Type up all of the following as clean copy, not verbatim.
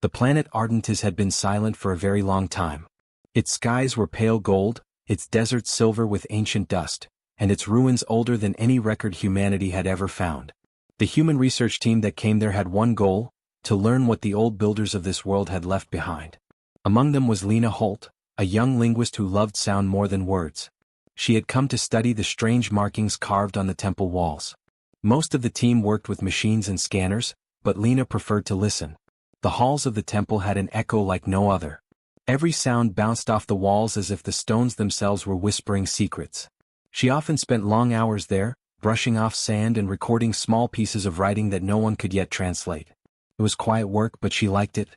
The planet Ardentis had been silent for a very long time. Its skies were pale gold, its deserts silver with ancient dust, and its ruins older than any record humanity had ever found. The human research team that came there had one goal: to learn what the old builders of this world had left behind. Among them was Lena Holt, a young linguist who loved sound more than words. She had come to study the strange markings carved on the temple walls. Most of the team worked with machines and scanners, but Lena preferred to listen. The halls of the temple had an echo like no other. Every sound bounced off the walls as if the stones themselves were whispering secrets. She often spent long hours there, brushing off sand and recording small pieces of writing that no one could yet translate. It was quiet work, but she liked it.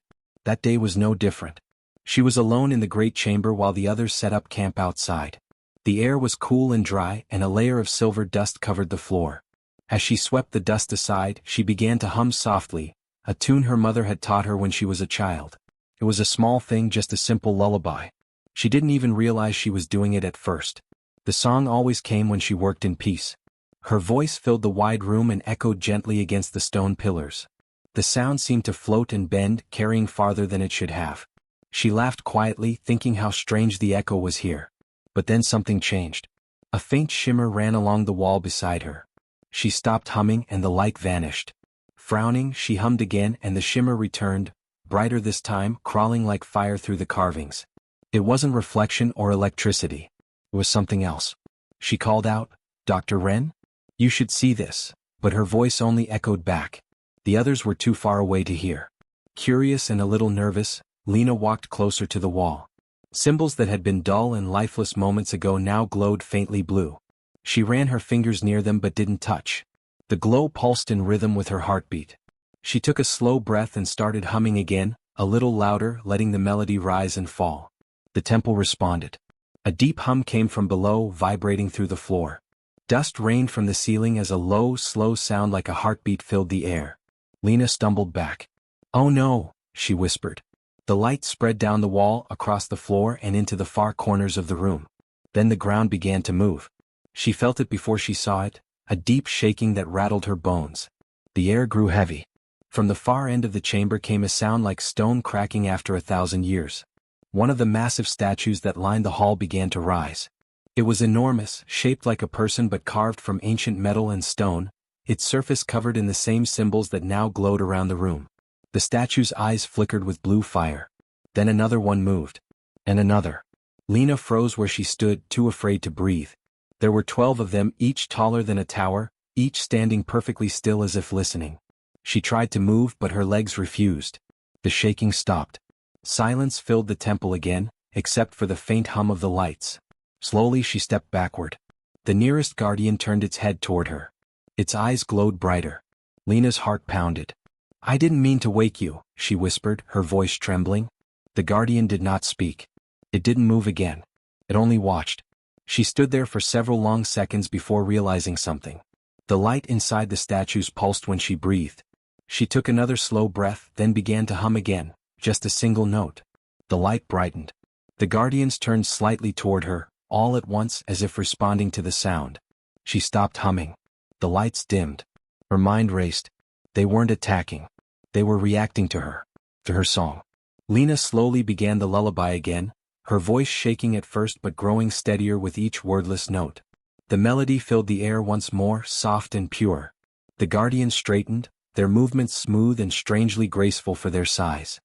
That day was no different. She was alone in the great chamber while the others set up camp outside. The air was cool and dry, and a layer of silver dust covered the floor. As she swept the dust aside, she began to hum softly, a tune her mother had taught her when she was a child. It was a small thing, just a simple lullaby. She didn't even realize she was doing it at first. The song always came when she worked in peace. Her voice filled the wide room and echoed gently against the stone pillars. The sound seemed to float and bend, carrying farther than it should have. She laughed quietly, thinking how strange the echo was here. But then something changed. A faint shimmer ran along the wall beside her. She stopped humming and the light vanished. Frowning, she hummed again and the shimmer returned, brighter this time, crawling like fire through the carvings. It wasn't reflection or electricity. It was something else. She called out, "Dr. Wren? You should see this," but her voice only echoed back. The others were too far away to hear. Curious and a little nervous, Lena walked closer to the wall. Symbols that had been dull and lifeless moments ago now glowed faintly blue. She ran her fingers near them but didn't touch. The glow pulsed in rhythm with her heartbeat. She took a slow breath and started humming again, a little louder, letting the melody rise and fall. The temple responded. A deep hum came from below, vibrating through the floor. Dust rained from the ceiling as a low, slow sound like a heartbeat filled the air. Lena stumbled back. "Oh no," she whispered. The light spread down the wall, across the floor and into the far corners of the room. Then the ground began to move. She felt it before she saw it, a deep shaking that rattled her bones. The air grew heavy. From the far end of the chamber came a sound like stone cracking after 1,000 years. One of the massive statues that lined the hall began to rise. It was enormous, shaped like a person but carved from ancient metal and stone, its surface covered in the same symbols that now glowed around the room. The statue's eyes flickered with blue fire. Then another one moved. And another. Lena froze where she stood, too afraid to breathe. There were 12 of them, each taller than a tower, each standing perfectly still as if listening. She tried to move, but her legs refused. The shaking stopped. Silence filled the temple again, except for the faint hum of the lights. Slowly she stepped backward. The nearest guardian turned its head toward her. Its eyes glowed brighter. Lena's heart pounded. "I didn't mean to wake you," she whispered, her voice trembling. The guardian did not speak. It didn't move again. It only watched. She stood there for several long seconds before realizing something. The light inside the statues pulsed when she breathed. She took another slow breath, then began to hum again, just a single note. The light brightened. The guardians turned slightly toward her, all at once as if responding to the sound. She stopped humming. The lights dimmed. Her mind raced. They weren't attacking. They were reacting to her song. Lena slowly began the lullaby again, her voice shaking at first but growing steadier with each wordless note. The melody filled the air once more, soft and pure. The guardians straightened, their movements smooth and strangely graceful for their size.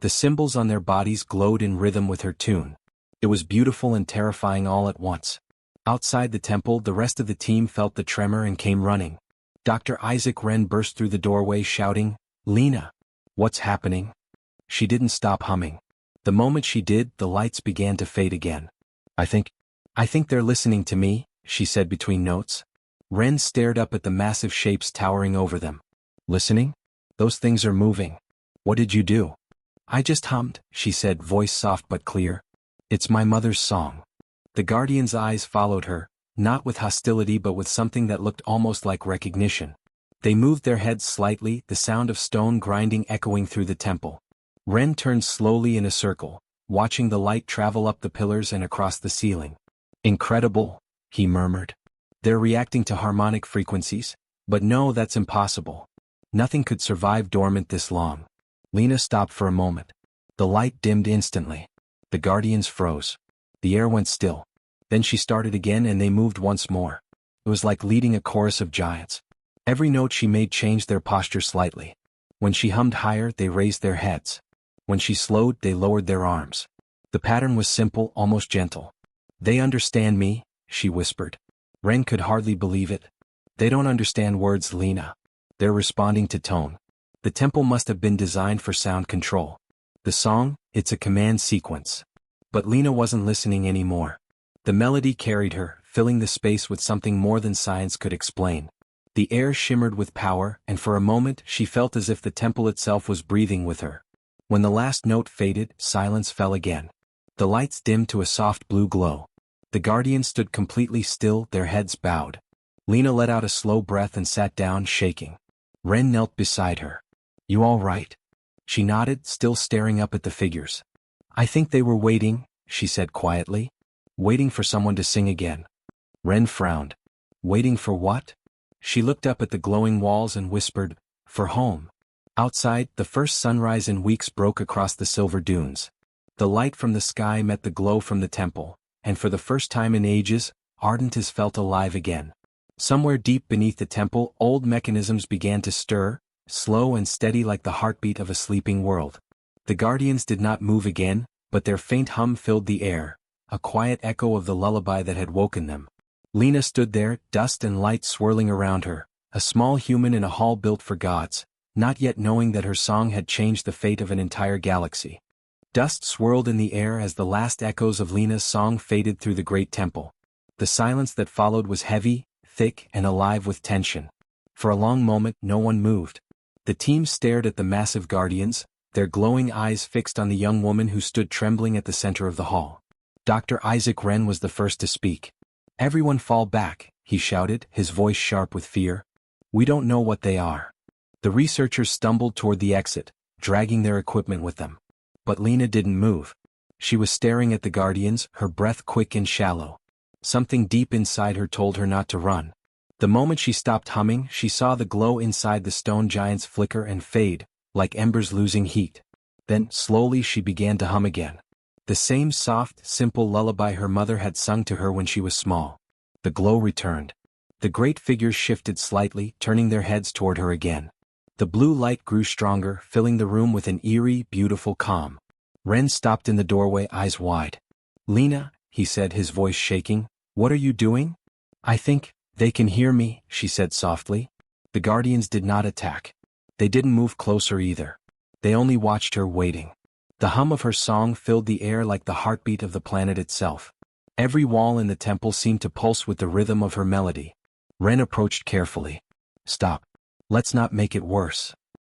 The symbols on their bodies glowed in rhythm with her tune. It was beautiful and terrifying all at once. Outside the temple, the rest of the team felt the tremor and came running. Dr. Isaac Wren burst through the doorway shouting, "Lena! What's happening?" She didn't stop humming. The moment she did, the lights began to fade again. I think they're listening to me," she said between notes. Wren stared up at the massive shapes towering over them. "Listening? Those things are moving. What did you do?" "I just hummed," she said, voice soft but clear. "It's my mother's song." The guardian's eyes followed her, not with hostility but with something that looked almost like recognition. They moved their heads slightly, the sound of stone grinding echoing through the temple. Wren turned slowly in a circle, watching the light travel up the pillars and across the ceiling. "Incredible," he murmured. "They're reacting to harmonic frequencies, but no, that's impossible. Nothing could survive dormant this long." Lena stopped for a moment. The light dimmed instantly. The guardians froze. The air went still. Then she started again and they moved once more. It was like leading a chorus of giants. Every note she made changed their posture slightly. When she hummed higher, they raised their heads. When she slowed, they lowered their arms. The pattern was simple, almost gentle. "They understand me," she whispered. Ren could hardly believe it. "They don't understand words, Lena. They're responding to tone." The temple must have been designed for sound control. The song, it's a command sequence. But Lena wasn't listening anymore. The melody carried her, filling the space with something more than science could explain. The air shimmered with power, and for a moment she felt as if the temple itself was breathing with her. When the last note faded, silence fell again. The lights dimmed to a soft blue glow. The guardians stood completely still, their heads bowed. Lena let out a slow breath and sat down, shaking. Ren knelt beside her. "You all right?" She nodded, still staring up at the figures. "I think they were waiting," she said quietly. "Waiting for someone to sing again." Ren frowned. "Waiting for what?" She looked up at the glowing walls and whispered, "For home." Outside, the first sunrise in weeks broke across the silver dunes. The light from the sky met the glow from the temple, and for the first time in ages, Ardentis felt alive again. Somewhere deep beneath the temple, old mechanisms began to stir, slow and steady like the heartbeat of a sleeping world. The guardians did not move again, but their faint hum filled the air, a quiet echo of the lullaby that had woken them. Lena stood there, dust and light swirling around her, a small human in a hall built for gods, not yet knowing that her song had changed the fate of an entire galaxy. Dust swirled in the air as the last echoes of Lena's song faded through the great temple. The silence that followed was heavy, thick, and alive with tension. For a long moment, no one moved. The team stared at the massive guardians, their glowing eyes fixed on the young woman who stood trembling at the center of the hall. Dr. Isaac Wren was the first to speak. "Everyone fall back," he shouted, his voice sharp with fear. "We don't know what they are." The researchers stumbled toward the exit, dragging their equipment with them. But Lena didn't move. She was staring at the guardians, her breath quick and shallow. Something deep inside her told her not to run. The moment she stopped humming, she saw the glow inside the stone giants flicker and fade, like embers losing heat. Then, slowly she began to hum again. The same soft, simple lullaby her mother had sung to her when she was small. The glow returned. The great figures shifted slightly, turning their heads toward her again. The blue light grew stronger, filling the room with an eerie, beautiful calm. Ren stopped in the doorway, eyes wide. "Lena," he said, his voice shaking, "what are you doing?" "I think they can hear me," she said softly. The guardians did not attack. They didn't move closer either. They only watched her, waiting. The hum of her song filled the air like the heartbeat of the planet itself. Every wall in the temple seemed to pulse with the rhythm of her melody. Ren approached carefully. "Stop. Let's not make it worse."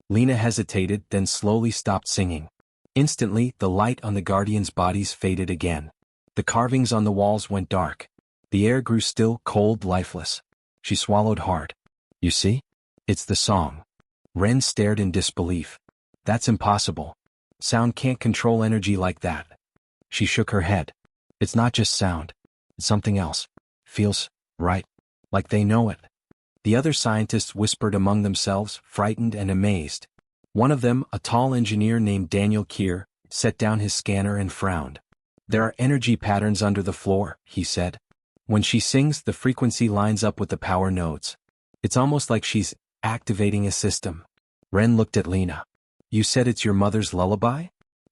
Lena hesitated, then slowly stopped singing. Instantly, the light on the guardians' bodies faded again. The carvings on the walls went dark. The air grew still, cold, lifeless. She swallowed hard. "You see? It's the song." Ren stared in disbelief. "That's impossible. Sound can't control energy like that." She shook her head. "It's not just sound. It's something else. Feels right. Like they know it." The other scientists whispered among themselves, frightened and amazed. One of them, a tall engineer named Daniel Keir, set down his scanner and frowned. "There are energy patterns under the floor," he said. "When she sings, the frequency lines up with the power nodes. It's almost like she's activating a system." Ren looked at Lena. "You said it's your mother's lullaby?"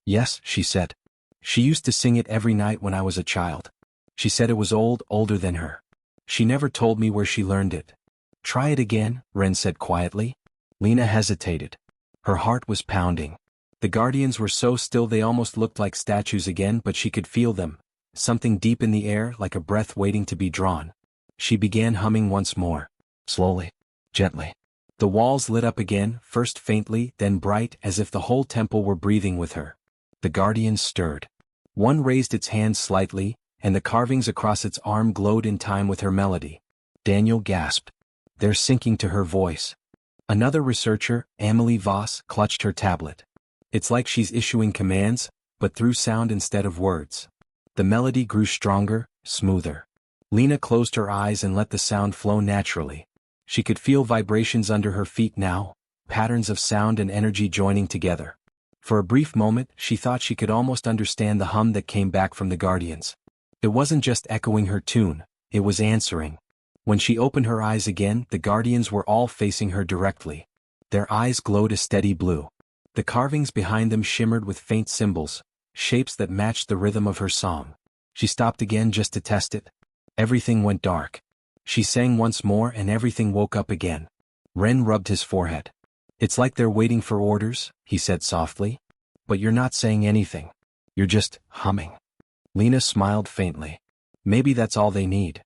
"Yes," she said. "She used to sing it every night when I was a child. She said it was older than her. She never told me where she learned it." "Try it again," Ren said quietly. Lena hesitated. Her heart was pounding. The guardians were so still they almost looked like statues again, but she could feel them. Something deep in the air, like a breath waiting to be drawn. She began humming once more. Slowly. Gently. The walls lit up again, first faintly, then bright, as if the whole temple were breathing with her. The guardians stirred. One raised its hand slightly, and the carvings across its arm glowed in time with her melody. Daniel gasped. "They're sinking to her voice." Another researcher, Amelie Voss, clutched her tablet. "It's like she's issuing commands, but through sound instead of words." The melody grew stronger, smoother. Lena closed her eyes and let the sound flow naturally. She could feel vibrations under her feet now, patterns of sound and energy joining together. For a brief moment, she thought she could almost understand the hum that came back from the Guardians. It wasn't just echoing her tune, it was answering. When she opened her eyes again, the Guardians were all facing her directly. Their eyes glowed a steady blue. The carvings behind them shimmered with faint symbols, shapes that matched the rhythm of her song. She stopped again just to test it. Everything went dark. She sang once more and everything woke up again. Ren rubbed his forehead. "It's like they're waiting for orders," he said softly. "But you're not saying anything. You're just humming." Lena smiled faintly. "Maybe that's all they need."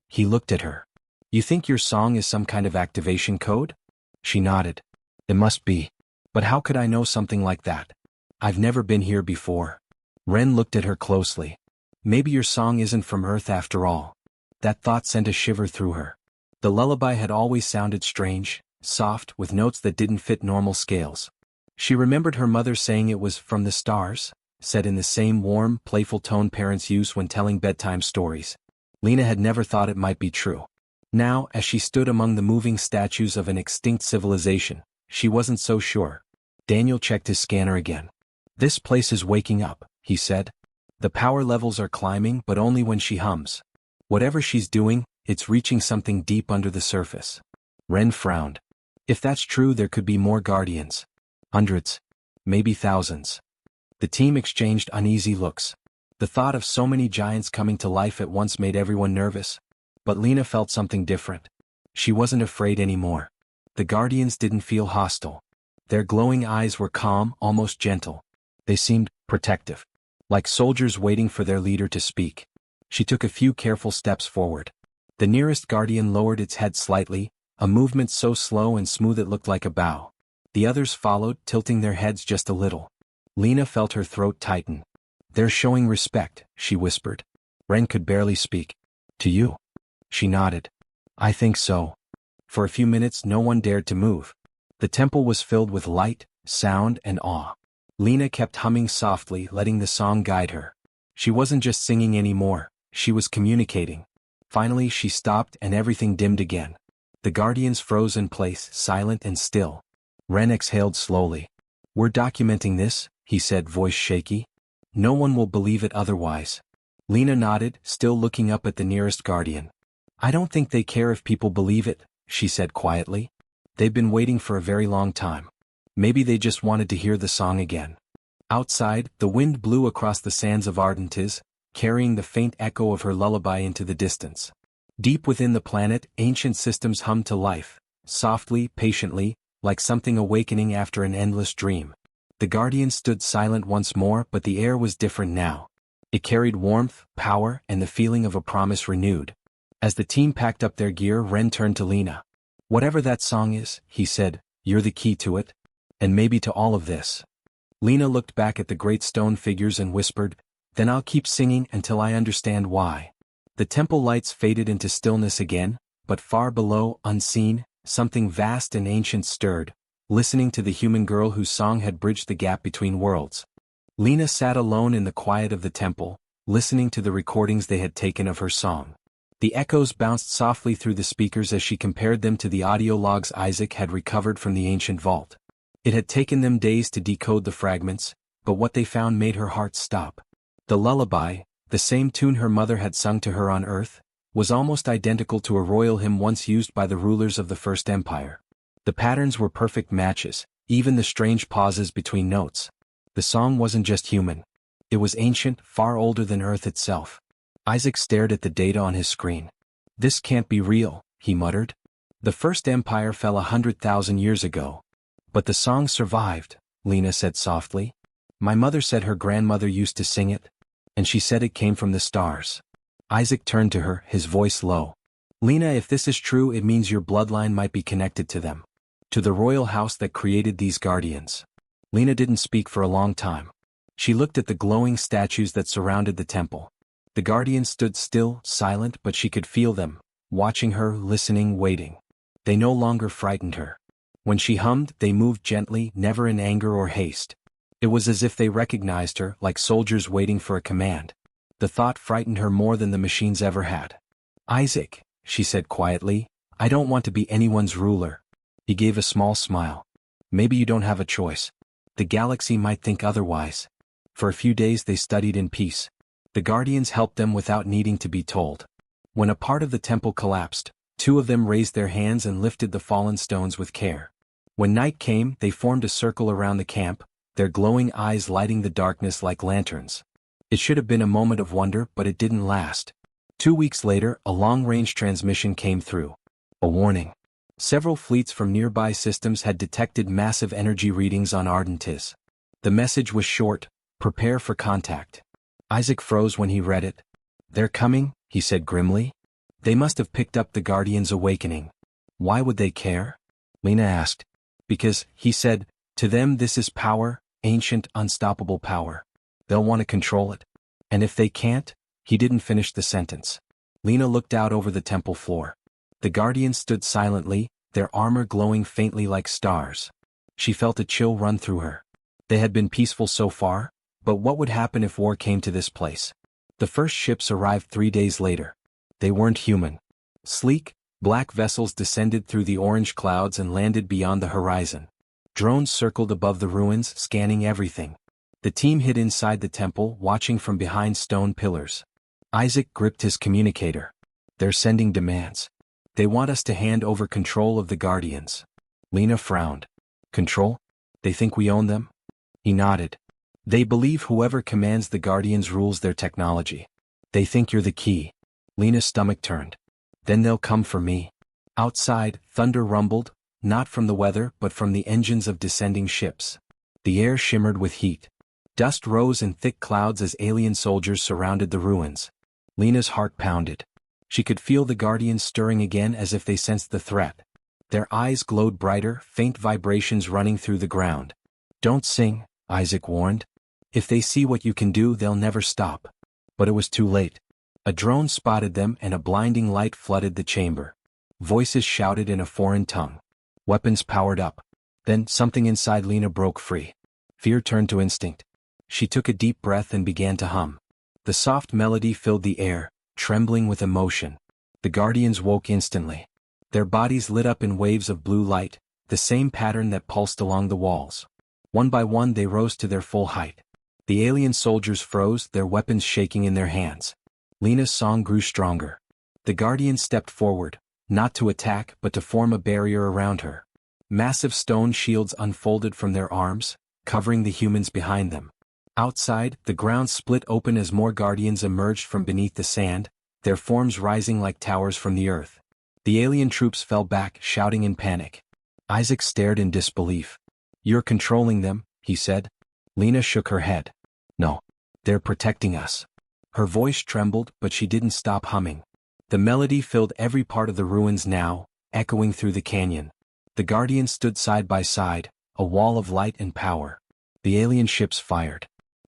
He looked at her. "You think your song is some kind of activation code?" She nodded. "It must be. But how could I know something like that? I've never been here before." Ren looked at her closely. "Maybe your song isn't from Earth after all." That thought sent a shiver through her. The lullaby had always sounded strange, soft, with notes that didn't fit normal scales. She remembered her mother saying it was from the stars, said in the same warm, playful tone parents use when telling bedtime stories. Lena had never thought it might be true. Now, as she stood among the moving statues of an extinct civilization, she wasn't so sure. Daniel checked his scanner again. "This place is waking up," he said. "The power levels are climbing, but only when she hums. Whatever she's doing, it's reaching something deep under the surface." Ren frowned. If that's true, there could be more Guardians. Hundreds. Maybe thousands. The team exchanged uneasy looks. The thought of so many giants coming to life at once made everyone nervous. But Lena felt something different. She wasn't afraid anymore. The Guardians didn't feel hostile. Their glowing eyes were calm, almost gentle. They seemed protective. Like soldiers waiting for their leader to speak. She took a few careful steps forward. The nearest Guardian lowered its head slightly, a movement so slow and smooth it looked like a bow. The others followed, tilting their heads just a little. Lena felt her throat tighten. "They're showing respect," she whispered. Ren could barely speak. "To you?" She nodded. "I think so." For a few minutes no one dared to move. The temple was filled with light, sound, and awe. Lena kept humming softly, letting the song guide her. She wasn't just singing anymore, she was communicating. Finally she stopped and everything dimmed again. The Guardians froze in place, silent and still. Ren exhaled slowly. "We're documenting this," he said, voice shaky. "No one will believe it otherwise." Lena nodded, still looking up at the nearest Guardian. "I don't think they care if people believe it," she said quietly. "They've been waiting for a very long time. Maybe they just wanted to hear the song again." Outside, the wind blew across the sands of Ardentis, carrying the faint echo of her lullaby into the distance. Deep within the planet, ancient systems hummed to life, softly, patiently, like something awakening after an endless dream. The Guardians stood silent once more, but the air was different now. It carried warmth, power, and the feeling of a promise renewed. As the team packed up their gear, Ren turned to Lena. "Whatever that song is," he said, "you're the key to it. And maybe to all of this." Lena looked back at the great stone figures and whispered, "Then I'll keep singing until I understand why." The temple lights faded into stillness again, but far below, unseen, something vast and ancient stirred, listening to the human girl whose song had bridged the gap between worlds. Lena sat alone in the quiet of the temple, listening to the recordings they had taken of her song. The echoes bounced softly through the speakers as she compared them to the audio logs Isaac had recovered from the ancient vault. It had taken them days to decode the fragments, but what they found made her heart stop. The lullaby, the same tune her mother had sung to her on Earth, was almost identical to a royal hymn once used by the rulers of the First Empire. The patterns were perfect matches, even the strange pauses between notes. The song wasn't just human. It was ancient, far older than Earth itself. Isaac stared at the data on his screen. "This can't be real," he muttered. "The First Empire fell 100,000 years ago. But the song survived," Lena said softly. "My mother said her grandmother used to sing it. And she said it came from the stars." Isaac turned to her, his voice low. "Lena, if this is true, it means your bloodline might be connected to them. To the royal house that created these Guardians." Lena didn't speak for a long time. She looked at the glowing statues that surrounded the temple. The Guardians stood still, silent, but she could feel them, watching her, listening, waiting. They no longer frightened her. When she hummed, they moved gently, never in anger or haste. It was as if they recognized her, like soldiers waiting for a command. The thought frightened her more than the machines ever had. "Isaac," she said quietly, "I don't want to be anyone's ruler." He gave a small smile. "Maybe you don't have a choice." The galaxy might think otherwise. For a few days they studied in peace. The Guardians helped them without needing to be told. When a part of the temple collapsed, two of them raised their hands and lifted the fallen stones with care. When night came, they formed a circle around the camp, their glowing eyes lighting the darkness like lanterns. It should have been a moment of wonder, but it didn't last. 2 weeks later, a long-range transmission came through. A warning. Several fleets from nearby systems had detected massive energy readings on Ardentis. The message was short: prepare for contact. Isaac froze when he read it. They're coming, he said grimly. They must have picked up the Guardian's awakening. Why would they care? Lena asked. Because, he said, to them this is power, ancient, unstoppable power. They'll want to control it. And if they can't, he didn't finish the sentence. Lena looked out over the temple floor. The Guardians stood silently, their armor glowing faintly like stars. She felt a chill run through her. They had been peaceful so far, but what would happen if war came to this place? The first ships arrived 3 days later. They weren't human. Sleek, black vessels descended through the orange clouds and landed beyond the horizon. Drones circled above the ruins, scanning everything. The team hid inside the temple, watching from behind stone pillars. Isaac gripped his communicator. They're sending demands. They want us to hand over control of the Guardians. Lena frowned. Control? They think we own them? He nodded. They believe whoever commands the Guardians rules their technology. They think you're the key. Lena's stomach turned. Then they'll come for me. Outside, thunder rumbled, not from the weather but from the engines of descending ships. The air shimmered with heat. Dust rose in thick clouds as alien soldiers surrounded the ruins. Lena's heart pounded. She could feel the Guardians stirring again as if they sensed the threat. Their eyes glowed brighter, faint vibrations running through the ground. Don't sing, Isaac warned. If they see what you can do, they'll never stop. But it was too late. A drone spotted them and a blinding light flooded the chamber. Voices shouted in a foreign tongue. Weapons powered up. Then something inside Lena broke free. Fear turned to instinct. She took a deep breath and began to hum. The soft melody filled the air, trembling with emotion. The Guardians woke instantly. Their bodies lit up in waves of blue light, the same pattern that pulsed along the walls. One by one they rose to their full height. The alien soldiers froze, their weapons shaking in their hands. Lena's song grew stronger. The Guardians stepped forward, not to attack but to form a barrier around her. Massive stone shields unfolded from their arms, covering the humans behind them. Outside, the ground split open as more Guardians emerged from beneath the sand, their forms rising like towers from the earth. The alien troops fell back, shouting in panic. Isaac stared in disbelief. You're controlling them, he said. Lena shook her head. No. They're protecting us. Her voice trembled, but she didn't stop humming. The melody filled every part of the ruins now, echoing through the canyon. The Guardians stood side by side, a wall of light and power. The alien ships fired.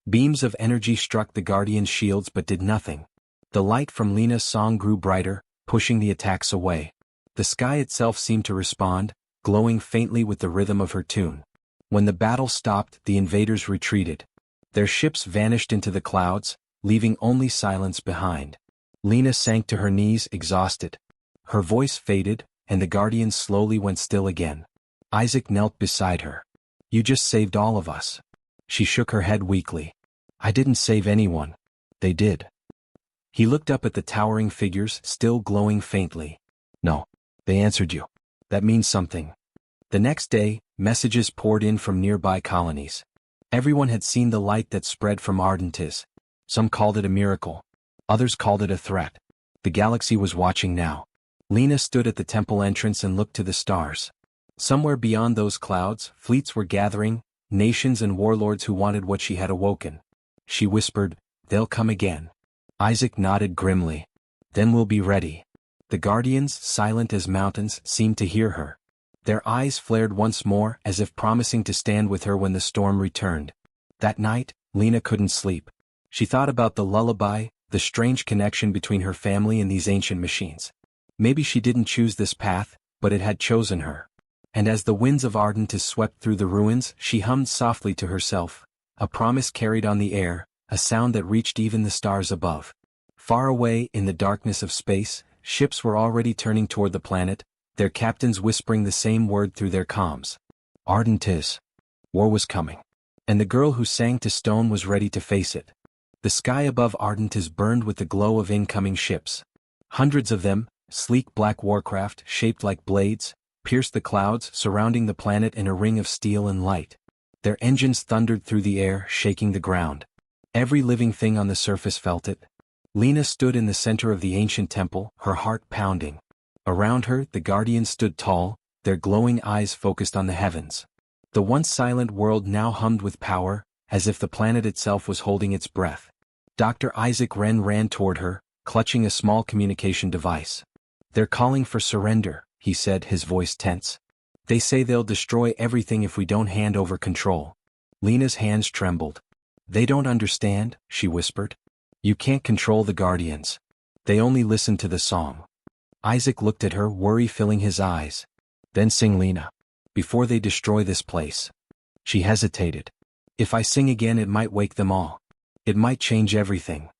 Beams of energy struck the Guardians' shields but did nothing. The light from Lena's song grew brighter, pushing the attacks away. The sky itself seemed to respond, glowing faintly with the rhythm of her tune. When the battle stopped, the invaders retreated. Their ships vanished into the clouds, leaving only silence behind. Lena sank to her knees, exhausted. Her voice faded, and the Guardians slowly went still again. Isaac knelt beside her. You just saved all of us. She shook her head weakly. I didn't save anyone. They did. He looked up at the towering figures, still glowing faintly. No. They answered you. That means something. The next day, messages poured in from nearby colonies. Everyone had seen the light that spread from Ardentis. Some called it a miracle. Others called it a threat. The galaxy was watching now. Lena stood at the temple entrance and looked to the stars. Somewhere beyond those clouds, fleets were gathering, nations and warlords who wanted what she had awoken. She whispered, "They'll come again." Isaac nodded grimly. "Then we'll be ready." The Guardians, silent as mountains, seemed to hear her. Their eyes flared once more, as if promising to stand with her when the storm returned. That night, Lena couldn't sleep. She thought about the lullaby, the strange connection between her family and these ancient machines. Maybe she didn't choose this path, but it had chosen her. And as the winds of Ardentis swept through the ruins, she hummed softly to herself, a promise carried on the air, a sound that reached even the stars above. Far away, in the darkness of space, ships were already turning toward the planet, their captains whispering the same word through their comms. Ardentis. War was coming. And the girl who sang to stone was ready to face it. The sky above Ardent is burned with the glow of incoming ships. Hundreds of them, sleek black warcraft shaped like blades, pierced the clouds surrounding the planet in a ring of steel and light. Their engines thundered through the air, shaking the ground. Every living thing on the surface felt it. Lena stood in the center of the ancient temple, her heart pounding. Around her, the guardians stood tall, their glowing eyes focused on the heavens. The once silent world now hummed with power, as if the planet itself was holding its breath. Dr. Isaac Wren ran toward her, clutching a small communication device. "They're calling for surrender," he said, his voice tense. "They say they'll destroy everything if we don't hand over control." Lena's hands trembled. "They don't understand," she whispered. "You can't control the guardians. They only listen to the song." Isaac looked at her, worry filling his eyes. "Then sing, Lena. Before they destroy this place." She hesitated. "If I sing again it might wake them all. It might change everything."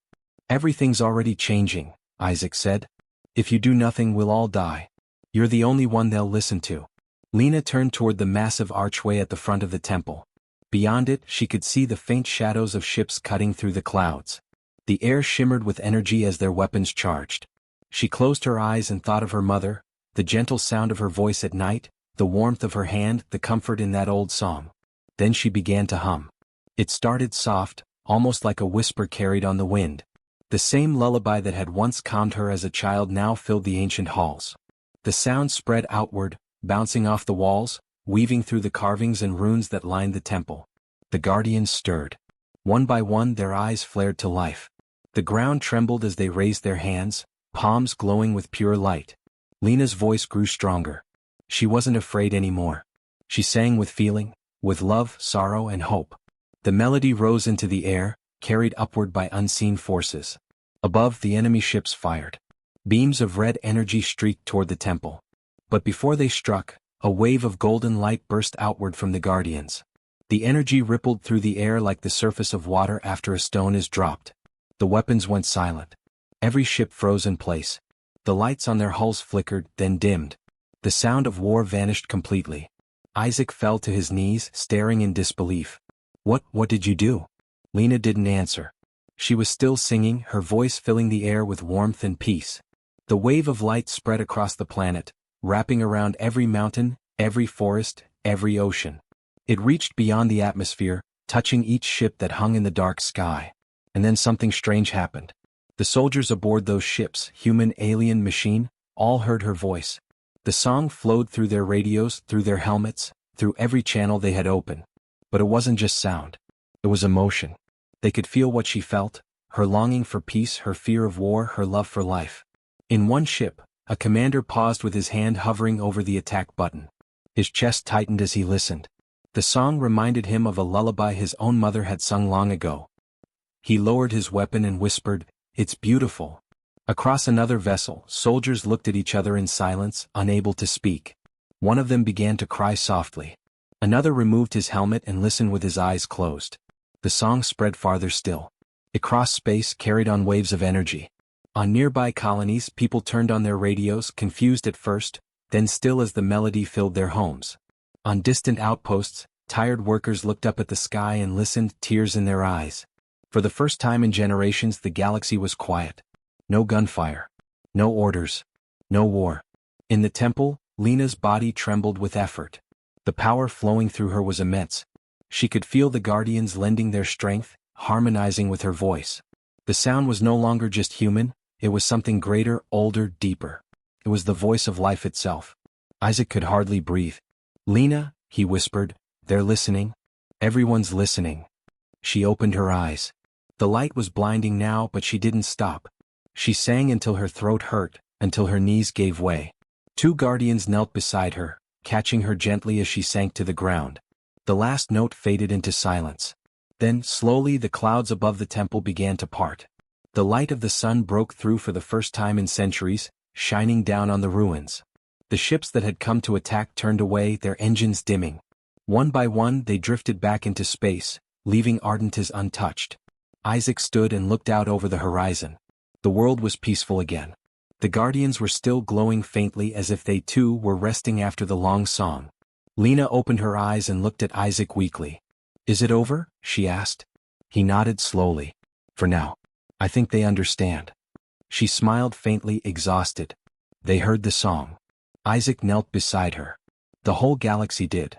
"Everything's already changing," Isaac said. "If you do nothing we'll all die. You're the only one they'll listen to." Lena turned toward the massive archway at the front of the temple. Beyond it she could see the faint shadows of ships cutting through the clouds. The air shimmered with energy as their weapons charged. She closed her eyes and thought of her mother, the gentle sound of her voice at night, the warmth of her hand, the comfort in that old song. Then she began to hum. It started soft, almost like a whisper carried on the wind. The same lullaby that had once calmed her as a child now filled the ancient halls. The sound spread outward, bouncing off the walls, weaving through the carvings and runes that lined the temple. The guardians stirred. One by one their eyes flared to life. The ground trembled as they raised their hands, palms glowing with pure light. Lena's voice grew stronger. She wasn't afraid anymore. She sang with feeling, with love, sorrow, and hope. The melody rose into the air, carried upward by unseen forces. Above, the enemy ships fired. Beams of red energy streaked toward the temple. But before they struck, a wave of golden light burst outward from the guardians. The energy rippled through the air like the surface of water after a stone is dropped. The weapons went silent. Every ship froze in place. The lights on their hulls flickered, then dimmed. The sound of war vanished completely. Isaac fell to his knees, staring in disbelief. What did you do?" Lena didn't answer. She was still singing, her voice filling the air with warmth and peace. The wave of light spread across the planet, wrapping around every mountain, every forest, every ocean. It reached beyond the atmosphere, touching each ship that hung in the dark sky. And then something strange happened. The soldiers aboard those ships, human, alien, machine, all heard her voice. The song flowed through their radios, through their helmets, through every channel they had open. But it wasn't just sound. It was emotion. They could feel what she felt, her longing for peace, her fear of war, her love for life. In one ship, a commander paused with his hand hovering over the attack button. His chest tightened as he listened. The song reminded him of a lullaby his own mother had sung long ago. He lowered his weapon and whispered, "It's beautiful." Across another vessel, soldiers looked at each other in silence, unable to speak. One of them began to cry softly. Another removed his helmet and listened with his eyes closed. The song spread farther still. It crossed space, carried on waves of energy. On nearby colonies, people turned on their radios, confused at first, then still as the melody filled their homes. On distant outposts, tired workers looked up at the sky and listened, tears in their eyes. For the first time in generations, the galaxy was quiet. No gunfire. No orders. No war. In the temple, Lena's body trembled with effort. The power flowing through her was immense. She could feel the guardians lending their strength, harmonizing with her voice. The sound was no longer just human, it was something greater, older, deeper. It was the voice of life itself. Isaac could hardly breathe. "Lena," he whispered, "they're listening. Everyone's listening." She opened her eyes. The light was blinding now, but she didn't stop. She sang until her throat hurt, until her knees gave way. Two guardians knelt beside her, catching her gently as she sank to the ground. The last note faded into silence. Then, slowly, the clouds above the temple began to part. The light of the sun broke through for the first time in centuries, shining down on the ruins. The ships that had come to attack turned away, their engines dimming. One by one they drifted back into space, leaving Ardentis untouched. Isaac stood and looked out over the horizon. The world was peaceful again. The guardians were still glowing faintly as if they too were resting after the long song. Lena opened her eyes and looked at Isaac weakly. Is it over? She asked. He nodded slowly. For now. I think they understand. She smiled faintly, exhausted. They heard the song. Isaac knelt beside her. The whole galaxy did.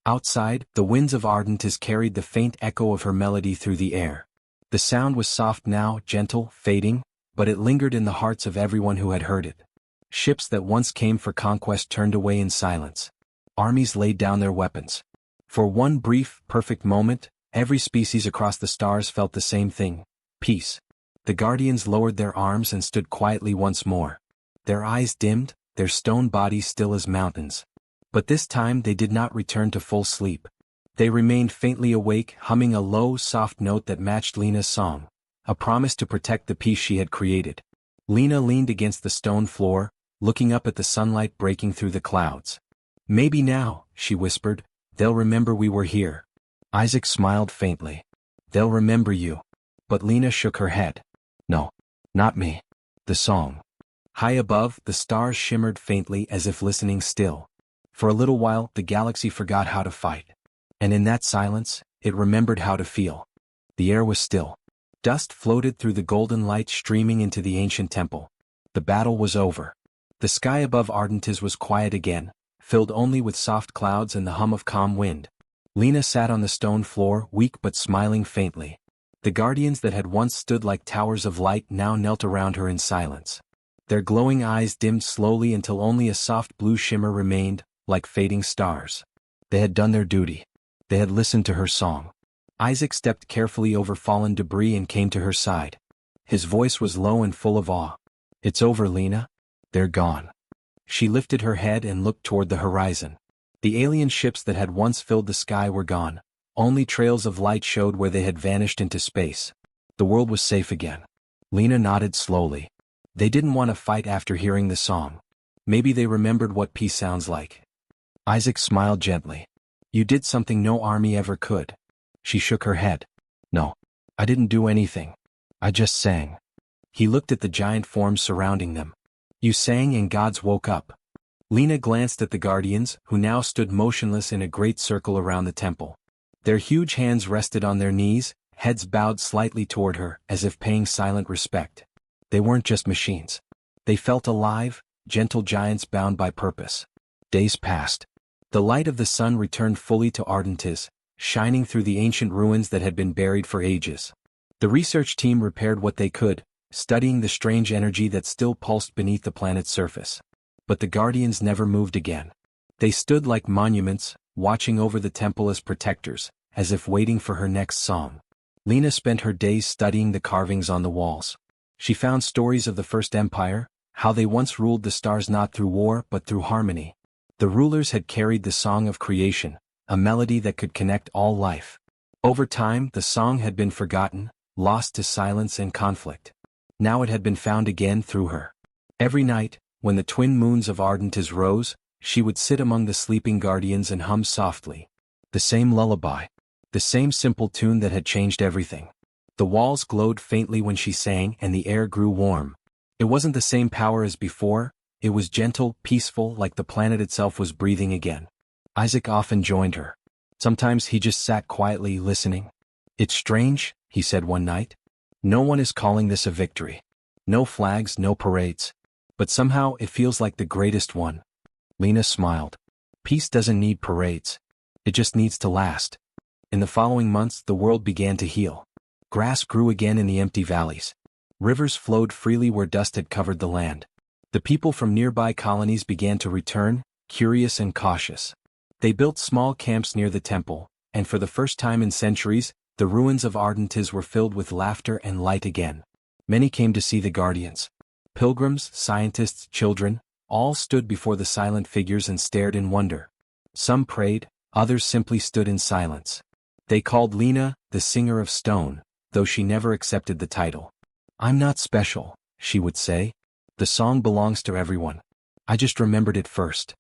Outside, the winds of Ardentis carried the faint echo of her melody through the air. The sound was soft now, gentle, fading, but it lingered in the hearts of everyone who had heard it. Ships that once came for conquest turned away in silence. Armies laid down their weapons. For one brief, perfect moment, every species across the stars felt the same thing: peace. The Guardians lowered their arms and stood quietly once more. Their eyes dimmed, their stone bodies still as mountains. But this time they did not return to full sleep. They remained faintly awake, humming a low, soft note that matched Lena's song, a promise to protect the peace she had created. Lena leaned against the stone floor, looking up at the sunlight breaking through the clouds. Maybe now, she whispered, they'll remember we were here. Isaac smiled faintly. They'll remember you. But Lena shook her head. No. Not me. The song. High above, the stars shimmered faintly as if listening still. For a little while, the galaxy forgot how to fight. And in that silence, it remembered how to feel. The air was still. Dust floated through the golden light streaming into the ancient temple. The battle was over. The sky above Ardentis was quiet again, filled only with soft clouds and the hum of calm wind. Lena sat on the stone floor, weak but smiling faintly. The guardians that had once stood like towers of light now knelt around her in silence. Their glowing eyes dimmed slowly until only a soft blue shimmer remained, like fading stars. They had done their duty. They had listened to her song. Isaac stepped carefully over fallen debris and came to her side. His voice was low and full of awe. It's over, Lena. They're gone. She lifted her head and looked toward the horizon. The alien ships that had once filled the sky were gone. Only trails of light showed where they had vanished into space. The world was safe again. Lena nodded slowly. They didn't want to fight after hearing the song. Maybe they remembered what peace sounds like. Isaac smiled gently. You did something no army ever could. She shook her head. No. I didn't do anything. I just sang. He looked at the giant forms surrounding them. You sang and gods woke up. Lena glanced at the guardians, who now stood motionless in a great circle around the temple. Their huge hands rested on their knees, heads bowed slightly toward her, as if paying silent respect. They weren't just machines. They felt alive, gentle giants bound by purpose. Days passed. The light of the sun returned fully to Ardentis, shining through the ancient ruins that had been buried for ages. The research team repaired what they could, studying the strange energy that still pulsed beneath the planet's surface. But the guardians never moved again. They stood like monuments, watching over the temple as protectors, as if waiting for her next song. Lena spent her days studying the carvings on the walls. She found stories of the First Empire, how they once ruled the stars not through war but through harmony. The rulers had carried the song of creation, a melody that could connect all life. Over time, the song had been forgotten, lost to silence and conflict. Now it had been found again through her. Every night, when the twin moons of Ardentis rose, she would sit among the sleeping guardians and hum softly. The same lullaby. The same simple tune that had changed everything. The walls glowed faintly when she sang and the air grew warm. It wasn't the same power as before, it was gentle, peaceful, like the planet itself was breathing again. Isaac often joined her. Sometimes he just sat quietly listening. It's strange, he said one night. No one is calling this a victory. No flags, no parades. But somehow it feels like the greatest one. Lena smiled. Peace doesn't need parades. It just needs to last. In the following months, the world began to heal. Grass grew again in the empty valleys. Rivers flowed freely where dust had covered the land. The people from nearby colonies began to return, curious and cautious. They built small camps near the temple, and for the first time in centuries, the ruins of Ardentis were filled with laughter and light again. Many came to see the guardians. Pilgrims, scientists, children, all stood before the silent figures and stared in wonder. Some prayed, others simply stood in silence. They called Lena the singer of stone, though she never accepted the title. I'm not special, she would say. The song belongs to everyone. I just remembered it first.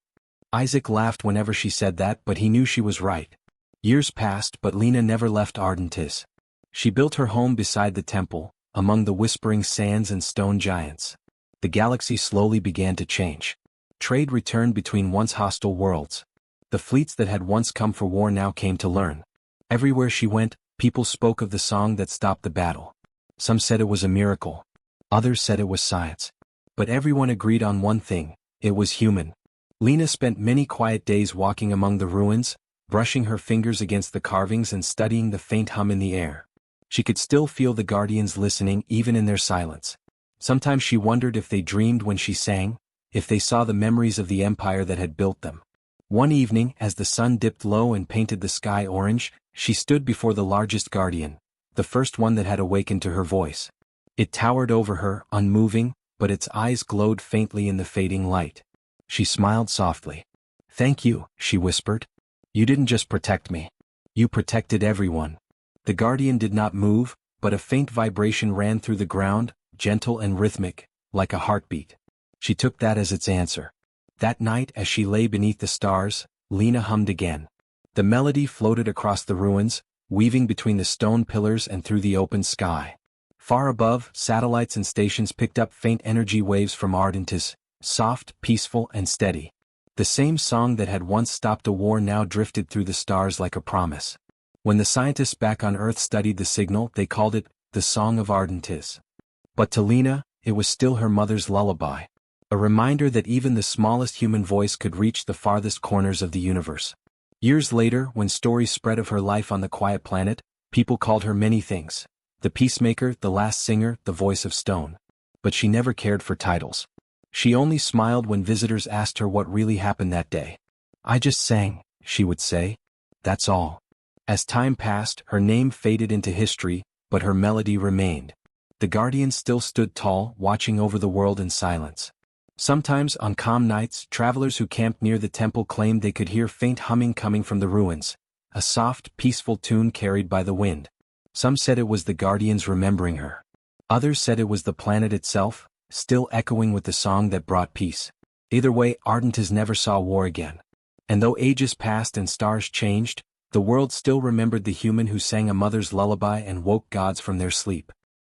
Isaac laughed whenever she said that, but he knew she was right. Years passed, but Lena never left Ardentis. She built her home beside the temple, among the whispering sands and stone giants. The galaxy slowly began to change. Trade returned between once hostile worlds. The fleets that had once come for war now came to learn. Everywhere she went, people spoke of the song that stopped the battle. Some said it was a miracle. Others said it was science. But everyone agreed on one thing: it was human. Lena spent many quiet days walking among the ruins, brushing her fingers against the carvings and studying the faint hum in the air. She could still feel the guardians listening even in their silence. Sometimes she wondered if they dreamed when she sang, if they saw the memories of the empire that had built them. One evening, as the sun dipped low and painted the sky orange, she stood before the largest guardian, the first one that had awakened to her voice. It towered over her, unmoving, but its eyes glowed faintly in the fading light. She smiled softly. "Thank you," she whispered. "You didn't just protect me. You protected everyone." The guardian did not move, but a faint vibration ran through the ground, gentle and rhythmic, like a heartbeat. She took that as its answer. That night, as she lay beneath the stars, Lena hummed again. The melody floated across the ruins, weaving between the stone pillars and through the open sky. Far above, satellites and stations picked up faint energy waves from Ardentis, soft, peaceful, and steady. The same song that had once stopped a war now drifted through the stars like a promise. When the scientists back on Earth studied the signal, they called it the Song of Ardentis. But to Lena, it was still her mother's lullaby. A reminder that even the smallest human voice could reach the farthest corners of the universe. Years later, when stories spread of her life on the quiet planet, people called her many things: the peacemaker, the last singer, the voice of stone. But she never cared for titles. She only smiled when visitors asked her what really happened that day. "I just sang," she would say. "That's all." As time passed, her name faded into history, but her melody remained. The guardian still stood tall, watching over the world in silence. Sometimes, on calm nights, travelers who camped near the temple claimed they could hear faint humming coming from the ruins, a soft, peaceful tune carried by the wind. Some said it was the guardians remembering her. Others said it was the planet itself, still echoing with the song that brought peace. Either way, Ardentis never saw war again. And though ages passed and stars changed, the world still remembered the human who sang a mother's lullaby and woke gods from their sleep.